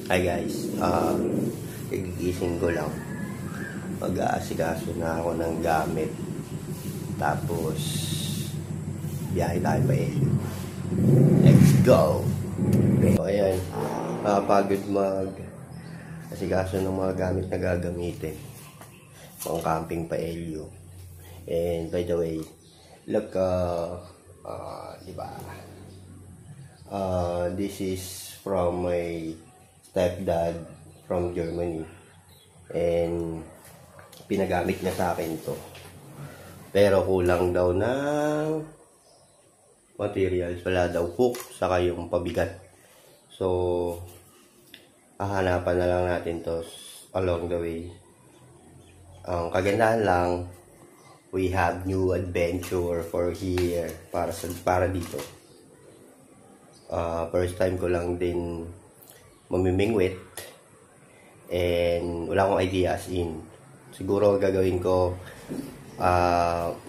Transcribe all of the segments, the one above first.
Hi guys, gigising ko lang. Mag-aasikaso na ako ng gamit. Tapos, biyahe tayo pa eh. Let's go! So, ayan. Pagod mag-asikaso ng mga gamit na gagamitin. Pang camping pa Elio. And by the way, look, diba? This is from my stepdad from Germany, and pinagamit niya sa akin to, pero kulang daw ng materials, wala daw hook saka yung pabigat. So hahanapan na lang natin to along the way. Ang kagandahan lang, we have new adventure for here, para dito. First time ko lang din mamimingwit, and wala akong idea, as in siguro gagawin ko,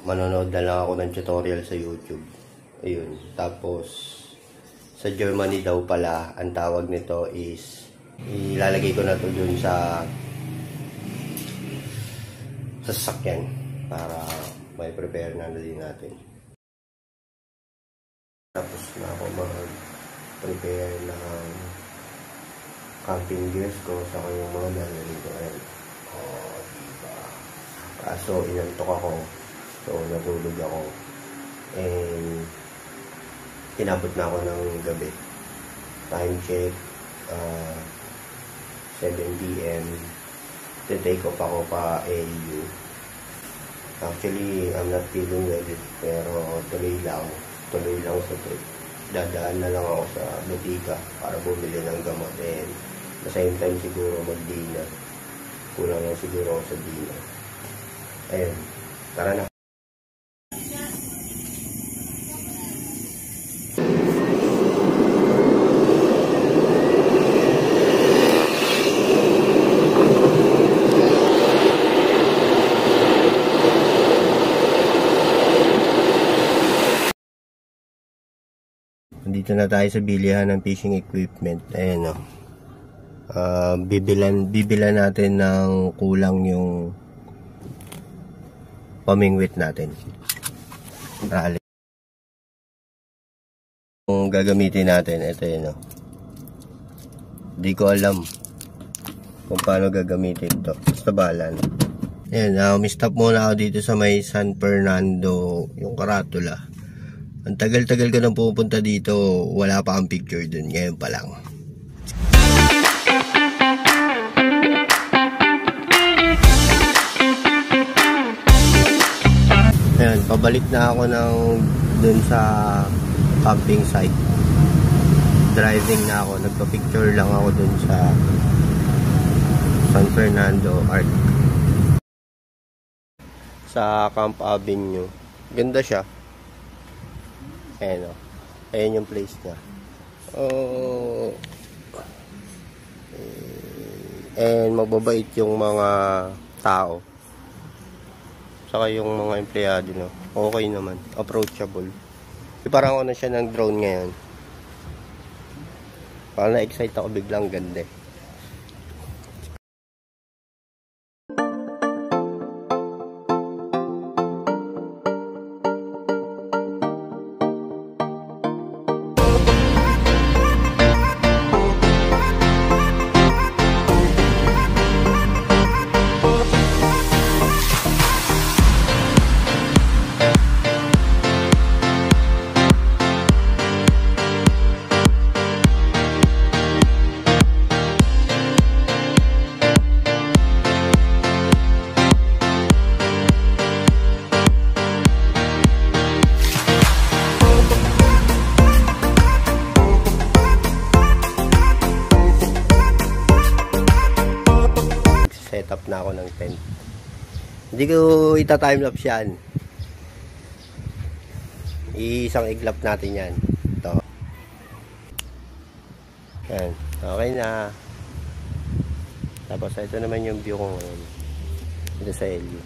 manonood na lang ako ng tutorial sa YouTube. Ayun. Tapos sa Germany daw pala, ang tawag nito is, ilalagay ko na to dun sa sasakyan para may prepare na din natin. Tapos na ako mag-prepare ng camping gears ko sa kanyang mga lalagay ko. Diba? Kaso inantok ako, so natulog ako, and inabot na ako ng gabi. Time check, 7 PM. Take off ako pa AU. Actually, I'm not feeling well, pero tuloy lang sa trip. Dadaan na lang ako sa butika para bumili ng gamot, and the same time siguro mag-dinner. Kulang lang siguro ako sa dinner. Ayun, tara na. Dito na tayo sa bilihan ng fishing equipment. Ayan o. Bibilan natin ng kulang yung pamingwit natin. Kung gagamitin natin, ito yun o. Di ko alam kung paano gagamitin ito. Basta bahala na. Ayan, umistop muna ako dito sa may San Fernando, yung Karatula. Ang tagal-tagal ko nang pupunta dito, wala pa ang picture dun, ngayon pa lang. Ayan, pabalik na ako dun sa camping site. Driving na ako, nagpa-picture lang ako dun sa San Fernando Arc. Sa Camp Avenue. Ganda siya. Ayan o. Ayan yung place niya. And mababait yung mga tao. Saka yung mga empleyado, no? Okay naman. Approachable. Parang ano siya ng drone ngayon. Parang na-excite ako biglang, ganda. Setup na ako ng tent. Hindi ko ita-timelapse yan. Isang iglap natin yan. Ito. Yan. Okay na. Tapos ito naman yung view ko ngayon. Ito sa Elio.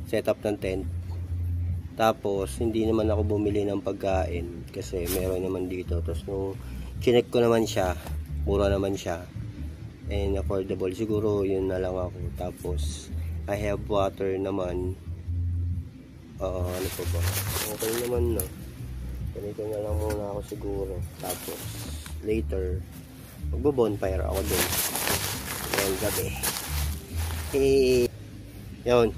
setup ng tent. Tapos hindi naman ako bumili ng pagkain kasi meron naman dito. Tapos nung chinek ko naman siya, mura naman siya and affordable, siguro yun na lang ako. Tapos I have water naman. Ano po ba, okay naman, no? Ganito na lang muna ako siguro. Tapos later magbo-bonfire ako dun ngayong gabi. Yun,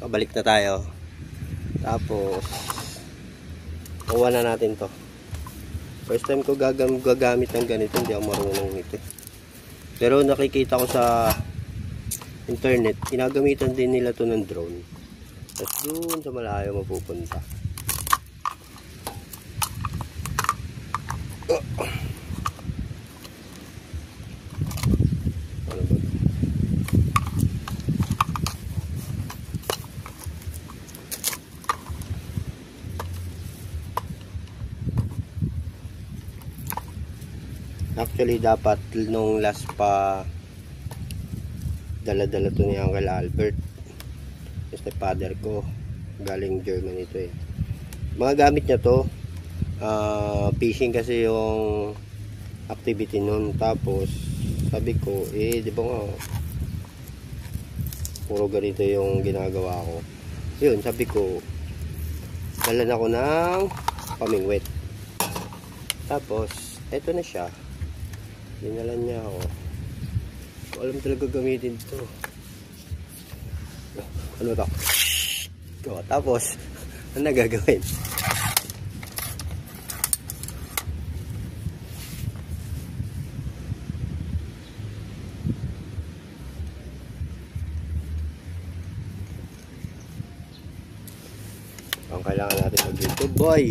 pabalik na tayo. Tapos kuha na natin to. First time ko gagamit ng ganito, hindi ako marunong nito. Pero nakikita ko sa internet, ginagamitan din nila to ng drone. Tapos doon sa malayo mapupunta. Actually, dapat nung last pa dala-dala to ni Uncle Albert, yung stepfather ko, galing Germany to eh. Mga gamit niya to, fishing kasi yung activity nun. Tapos sabi ko, di ba nga puro ganito yung ginagawa ko. Yun, sabi ko dala na ko ng pamingwit. Tapos eto na siya, dinalan niya ako. So, alam talaga gamitin to. Ano to? Tapos ano nagagawin? Ang kailangan natin mag-YouTube, boy.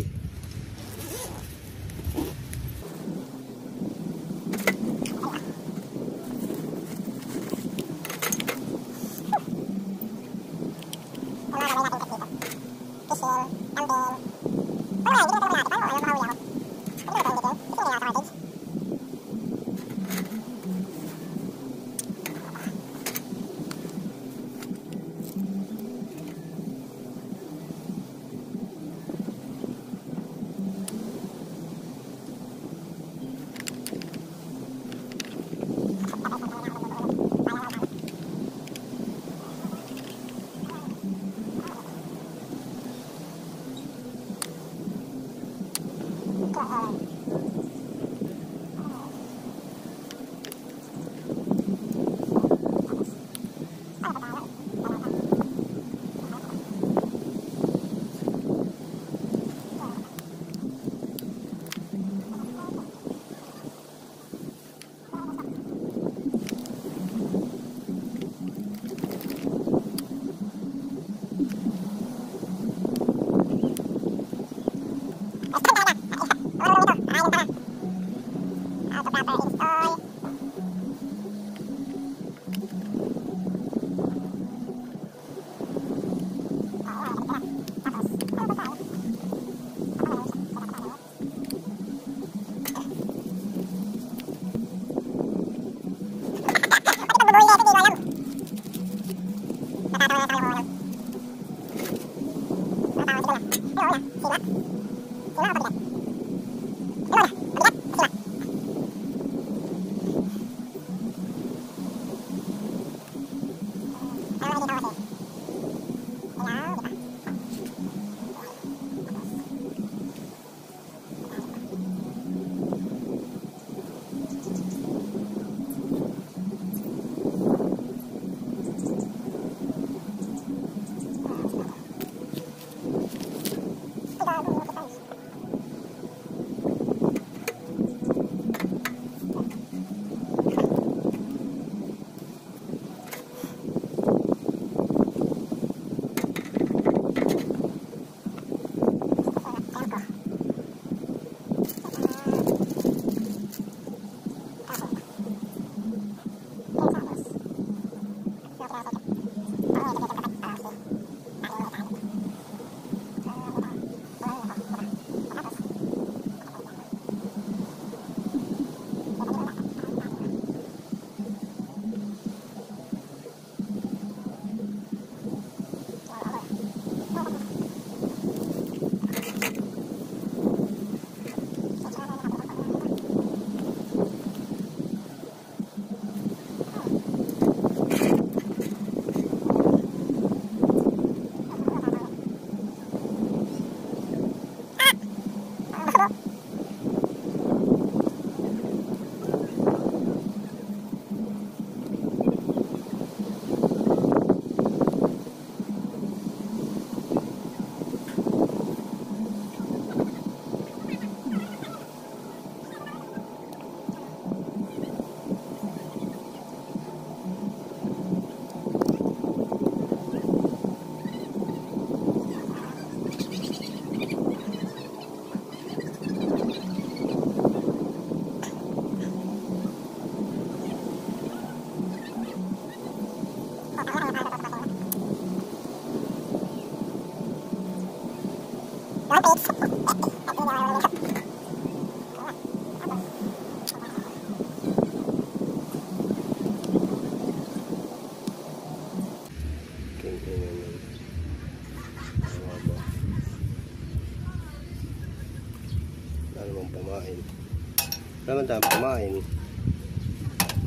Naman tayo kumain.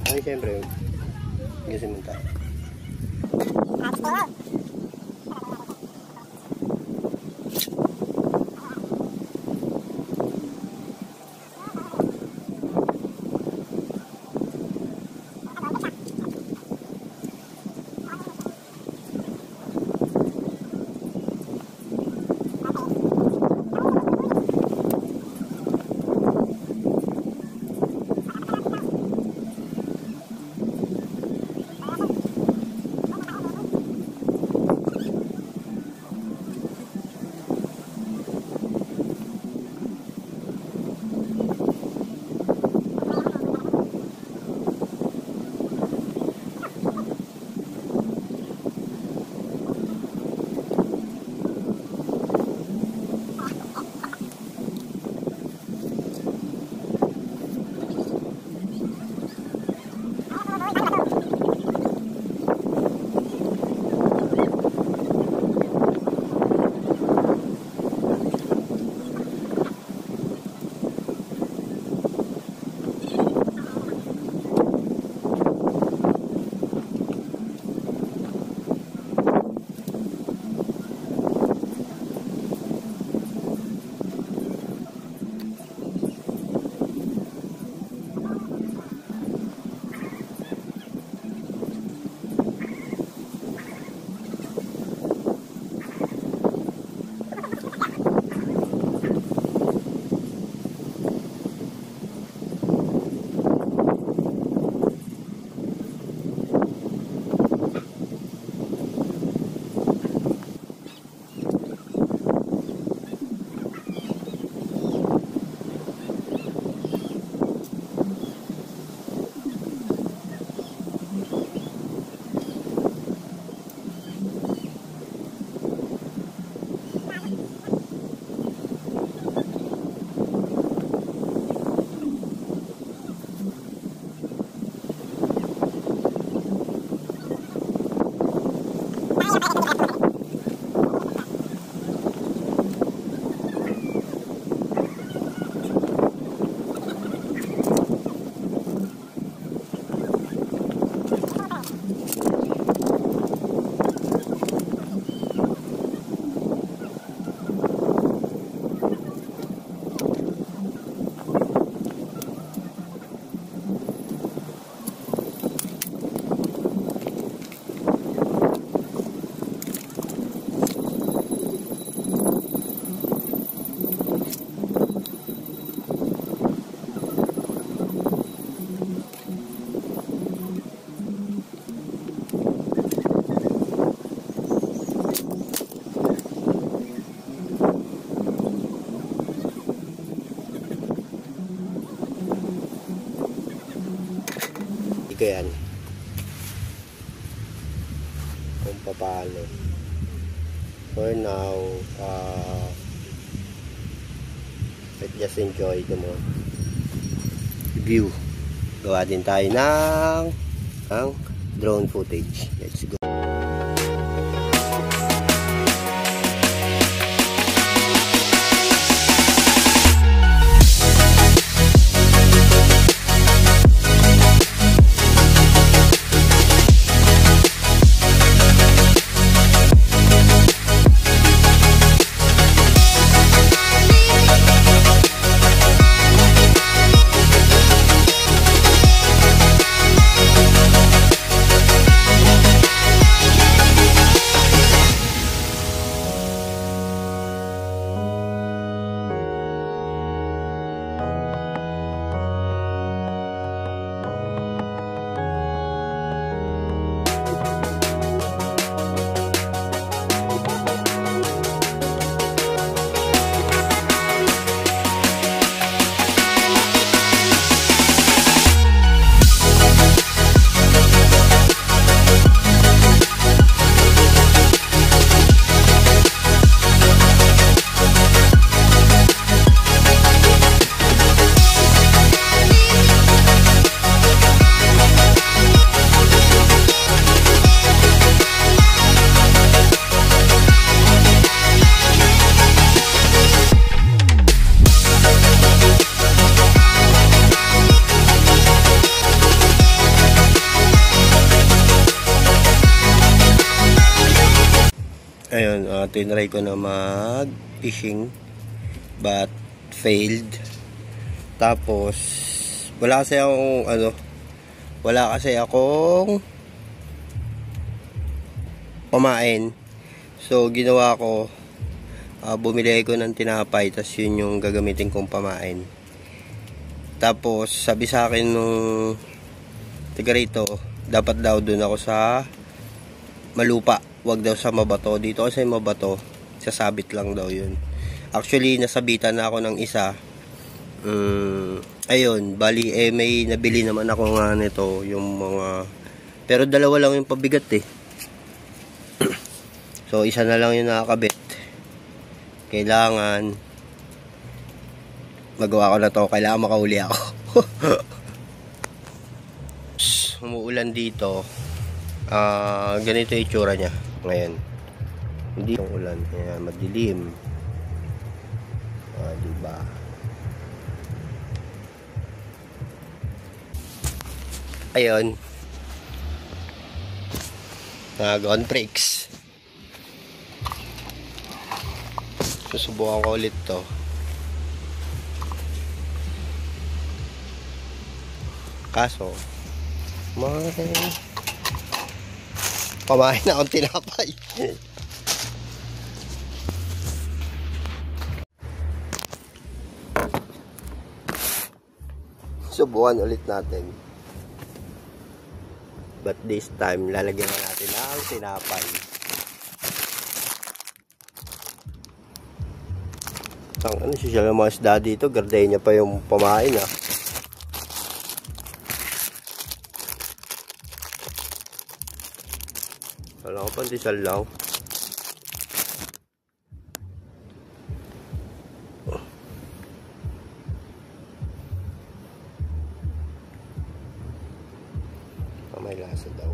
Ay, siyempre, gising mo tayo. Ko yan kung paano. For now, let's just enjoy the view. Gawa din tayo ng drone footage. Let's go. Tinry ko na mag fishing but failed. Tapos wala kasi akong pamain. So ginawa ko, bumili ko ng tinapay, tas yun yung gagamitin kong pamain. Tapos sabi sa akin nung taga rito, dapat daw dun ako sa malupa, wag daw sa mabato. Dito kasi mabato, sasabit lang daw yun. Actually nasabitan na ako ng isa. Ayun, bali may nabili naman ako nga nito, yung mga, pero dalawa lang yung pabigat eh. So isa na lang yung nakakabit. Kailangan magawa ko na to, kailangan makahuli ako. Umuulan dito. Ganito yung itsura niya ngayon. Hindi yung ulan, ayan, madilim. Diba? Ayun, nag-on brakes. Susubukan ko ulit to. Kaso pamain na akong tinapay. Subukan ulit natin. But this time, lalagyan na natin ang tinapay. Ano siya yung mga isda dito, gardenia pa yung pamain ah. Wala ko pandesal lang. May lasa daw.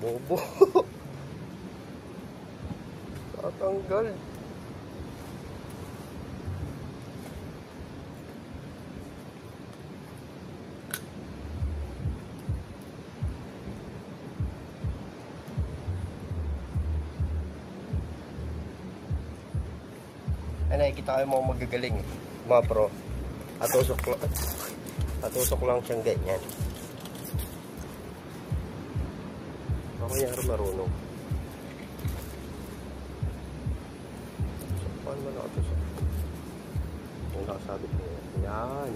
Bobo. Tatanggal. Ay, nakikita kayo mga magagaling eh. Mga pro. Atusok lang siyang ganyan. Ako yung marunong. So, paano mo nakatusok? Yung nakasabit mo yan. Yan.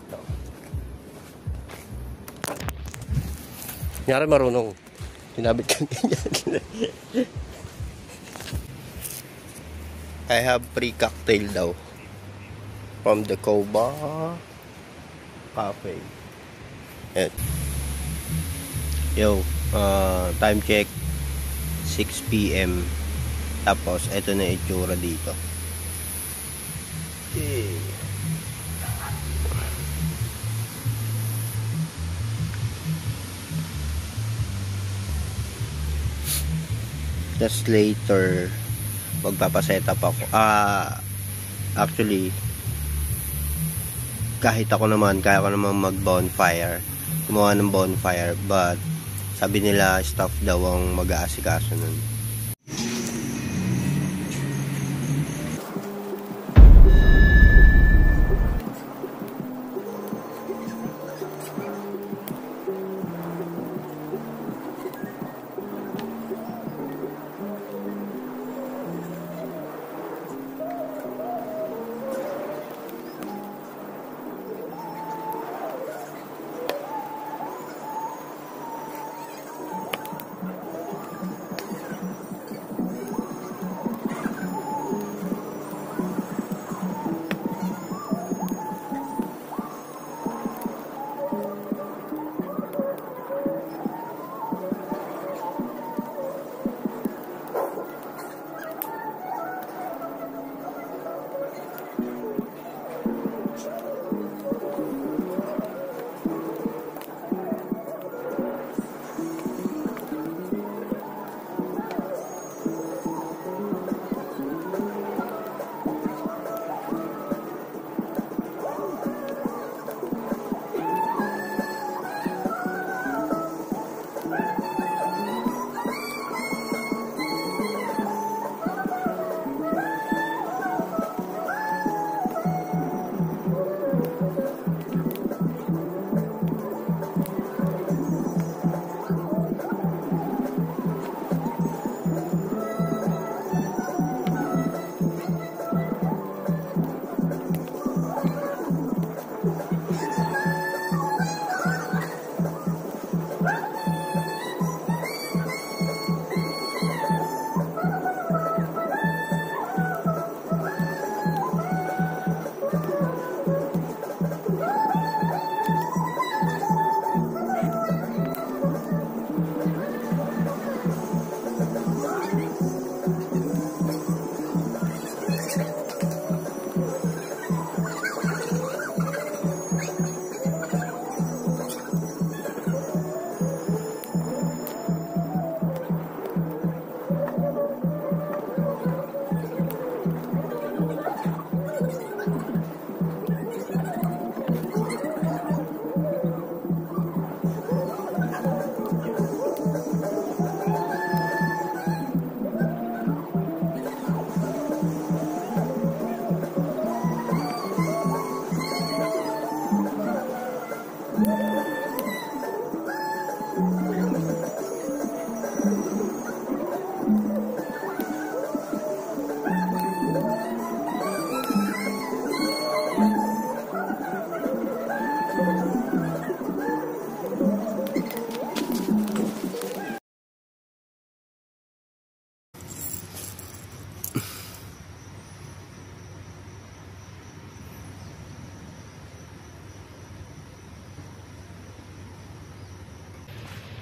Ito. Nyari marunong. Sinabit ka ganyan. I have free cocktail daw. From the Coba Cafe. Yan. Yo. Time check 6 PM. Tapos ito na itsura dito. Just later magpapaset up ako. Actually kahit ako naman, kaya ko naman mag bonfire, gumawa ng bonfire, but sabi nila staff daw ang mag-aasikaso nun.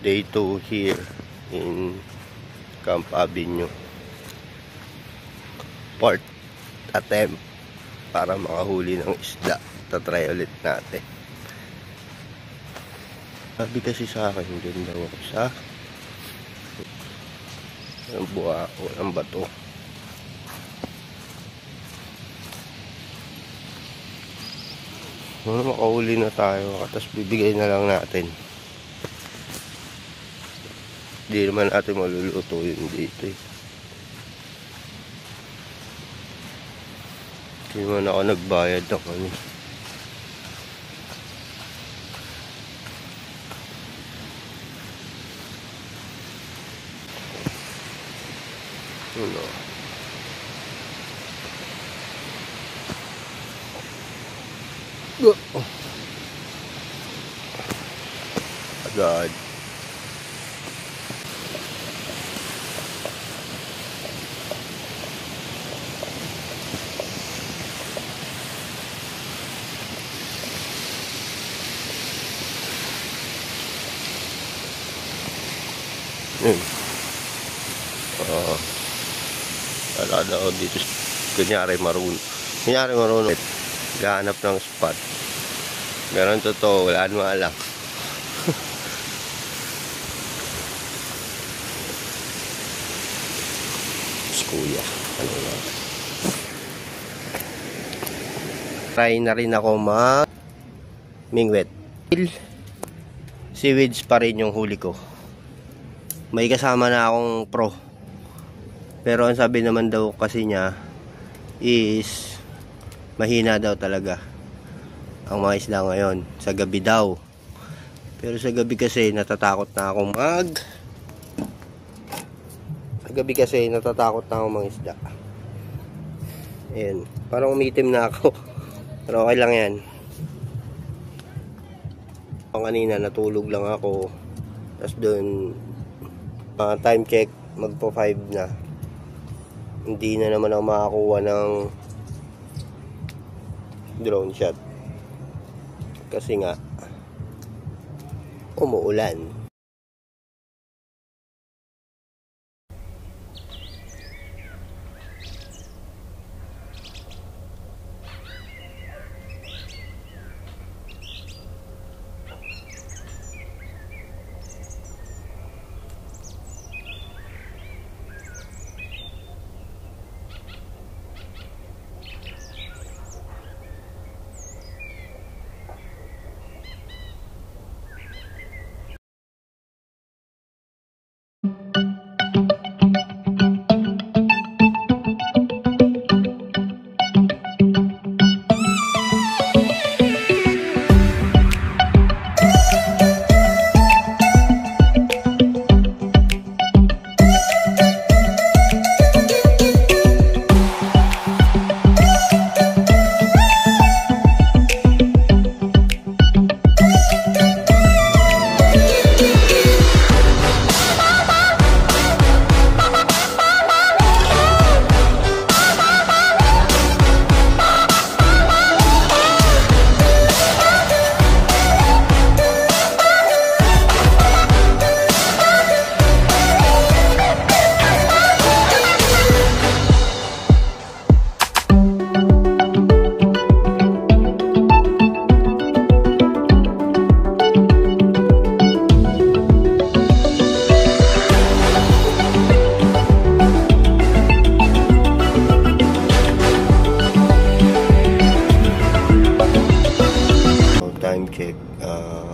Day 2 here in Camp Avenue. Fourth attempt para makahuli ng isda. Tatry ulit natin. Sabi kasi sa akin, doon daw ako sa buha o ng bato. Makahuli na tayo, tapos bibigay na lang natin. Hindi naman natin maluluto yun dito eh. Hindi naman ako nagbayad ng ano. Ano? Agad. Wala daw dito. Kunyari marunong. Gahanap ng spot. Meron totoo. Wala mo alam. Kuya. Ano na? Try na rin ako mingwet. Seaweeds pa rin yung huli ko. May kasama na akong pro. Pero ang sabi naman daw kasi niya is mahina daw talaga ang mga isda ngayon. Sa gabi daw. Pero sa gabi kasi natatakot na akong mga isda. Ayan. Parang umitim na ako. Pero okay lang yan. Kanina natulog lang ako. Tapos doon time check magpo 5 na. Hindi na naman ako makakuha ng drone shot. Kasi nga umuulan.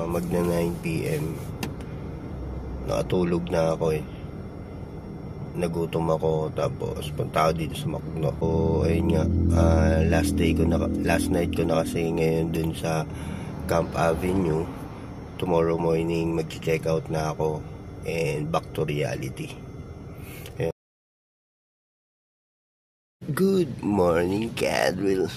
Magna 9 PM. Nakatulog na ako eh. Nagutom ako, tapos punta ako dito sa Macdo. Ayun nga, last night ko na kasi ngayon dun sa Camp Avenue. Tomorrow morning mag-check out na ako and back to reality. Ayun. Good morning, Cadwell.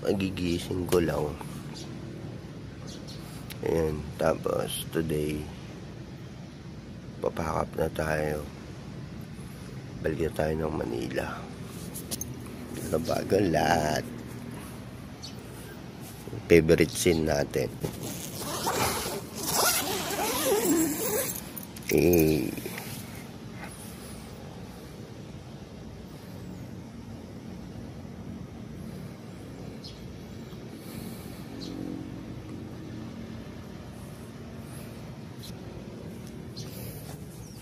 Magigising ko lang. Ayan, tapos today papakap na tayo. Balik na tayo ng Manila. Nabagal lahat. Favorite scene natin. Eh,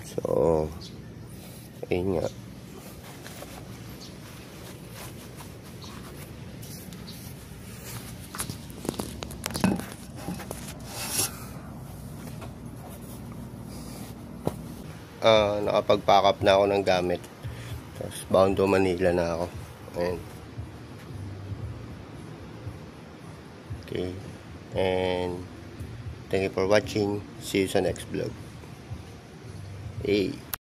so, ayun nga. Nakapag-pack up na ako ng gamit. Tapos bound to Manila na ako. Ayan. Okay. And thank you for watching. See you sa next vlog. Hey.